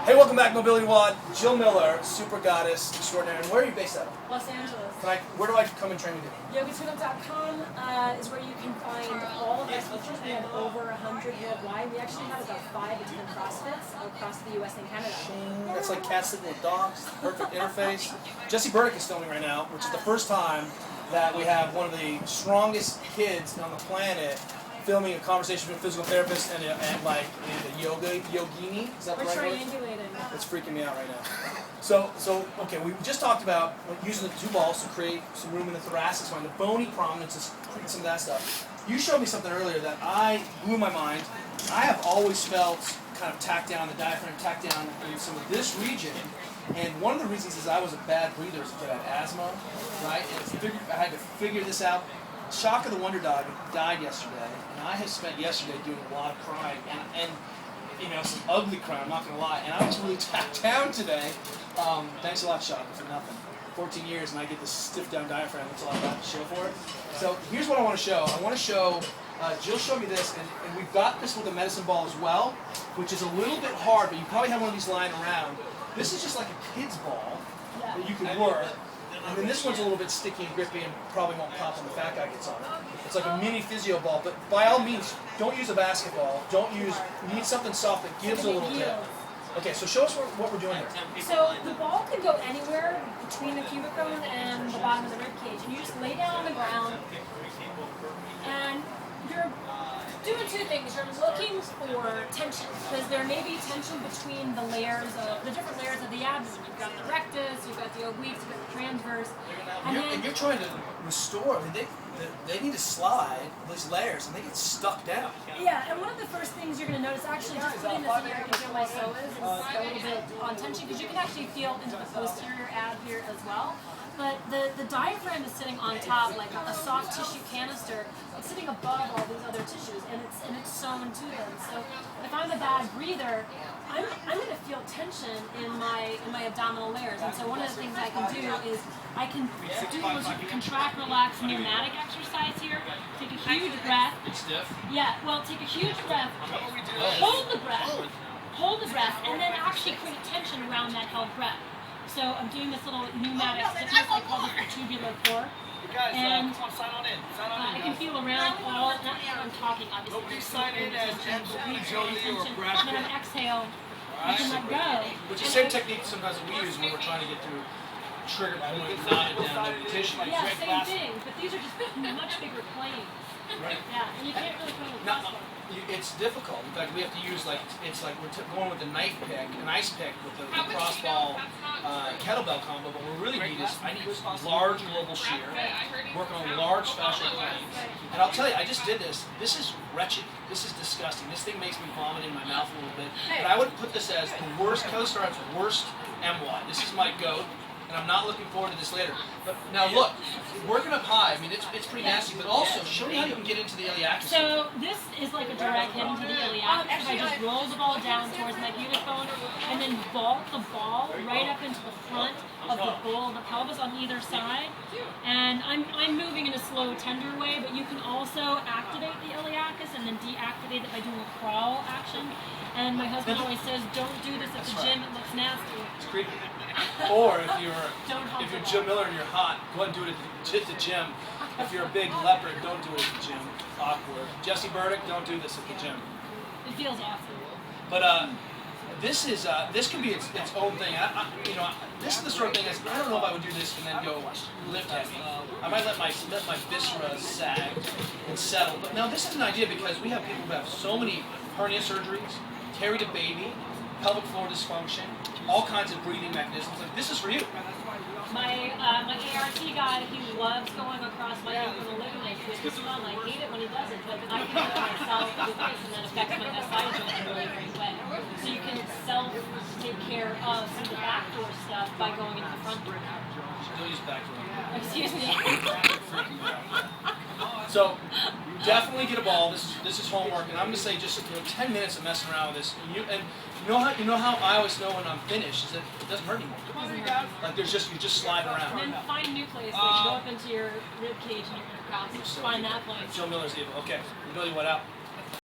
Hey, welcome back, MobilityWOD. Jill Miller, super goddess extraordinary. And where are you based out of? Los Angeles. Where do I come and train with you? YogaTuneUp.com is where you can find all of our teachers. We have over 100 worldwide. We actually have about 5 to 10 CrossFits across the U.S. and Canada. That's like cats sitting with dogs. Perfect interface. Jesse Burdick is filming right now, which is the first time that we have one of the strongest kids on the planet filming a conversation with a physical therapist and like a yogini. Is that the right word? We're triangulating. It's freaking me out right now. So okay, we just talked about using the 2 balls to create some room in the thoracic spine, the bony prominences, some of that stuff. You showed me something earlier that blew my mind. I have always felt kind of tacked down, the diaphragm tacked down in some of this region. And one of the reasons is I was a bad breather as a kid. I had asthma, right? And I had to figure this out. Shock of the Wonder Dog died yesterday, and I had spent yesterday doing a lot of crying, and you know, some ugly crying, I'm not going to lie, and I was really tapped down today. Thanks a lot, Shock, for nothing. 14 years, and I get this stiff down diaphragm, that's all I got to show for it. So here's what I want to show. I want to show, Jill showed me this, and we've got this with a medicine ball as well, which is a little bit hard, but you probably have one of these lying around. This is just like a kid's ball that you can work. And then this one's a little bit sticky and grippy and probably won't pop when the fat guy gets on it. It's like a mini physio ball, but by all means, don't use a basketball. You need something soft that gives a little dip. Okay, so show us what we're doing here. So the ball can go anywhere between the pubic bone and the bottom of the rib cage. And you just lay down on the ground, and you're doing 2 things. You're looking for tension, because there may be tension between the different layers of the abdomen. You've got the rectus, you've got the obliques, you've got the transverse. And you're trying to restore. I mean, they need to slide these layers, and they get stuck down. Yeah, and one of the first things you're going to notice, actually just putting this in here, you can feel my psoas is a little bit on tension, because you can actually feel into the posterior ab here as well. But the diaphragm is sitting on top like a soft tissue canister. It's sitting above all these other tissues, and it's sewn to them. So if I'm a bad breather, I'm going to feel tension in my abdominal layers. And so one of the things I can do is I can do a contract, relax, pneumatic exercise here. Take a huge breath. It's stiff. Yeah. Well, take a huge breath. Hold the breath, and then actually create tension around that held breath. So I'm doing this little pneumatic stiffness. I call this the tubular core. And I can feel around all, not how I'm talking, obviously. Nobody sign in as Jolie or Brad And then I exhale, you can let go. Which is the same technique sometimes that we use when we're trying to get through trigger point, knotted down the tissue. Yeah, same thing, but these are just much bigger planes. Right. Yeah, and you can't really put them in the It's difficult. In fact, we have to use we're going with the knife pick, an ice pick with the crossball kettlebell combo. But what we really need is I need large global shear, working on large fascial planes. And I'll tell you, I just did this. This is wretched. This is disgusting. This thing makes me vomit in my mouth a little bit. But I would put this as the worst, Kelly Starrett's worst MY. This is my goat. And I'm not looking forward to this later. But now look, working up high, I mean, it's pretty nasty, but also show me how you can get into the iliacus. So this is like a direct hit into the iliacus. If I just roll the ball down towards my pubic bone and then vault the ball right up into the front of the bowl of the pelvis on either side. And I'm moving in a slow, tender way, but you can also activate the iliacus and then deactivate it by doing a crawl action. And my husband always says, don't do this at the gym, it looks nasty. It's creepy. Or if you're Jill Miller and you're hot, go ahead and do it at the gym. If you're a big leopard, don't do it at the gym. Awkward. Jesse Burdick, don't do this at the gym. It feels awesome. But this can be its own thing. This is the sort of thing I don't know if I would do this and then go lift heavy. I might let my viscera sag and settle. But now this is an idea because we have people who have so many hernia surgeries, carried a baby, pelvic floor dysfunction, all kinds of breathing mechanisms. Like, this is for you. My ART guy, he loves going across my ankle and ligament with his thumb. I hate it when he does it, but I can do it myself with this, and that affects my SI joint in a really great way. So you can take care of some of the backdoor stuff by going into the front door. Don't use backdoor. Excuse me. So definitely get a ball. This is homework, and I'm gonna say just 10 minutes of messing around with this. You know how I always know when I'm finished is that it doesn't hurt anymore. Like you just slide around. And then find a new place. Like go up into your rib cage and you can find that place. Jill Miller's evil. Okay, MobilityWOD out.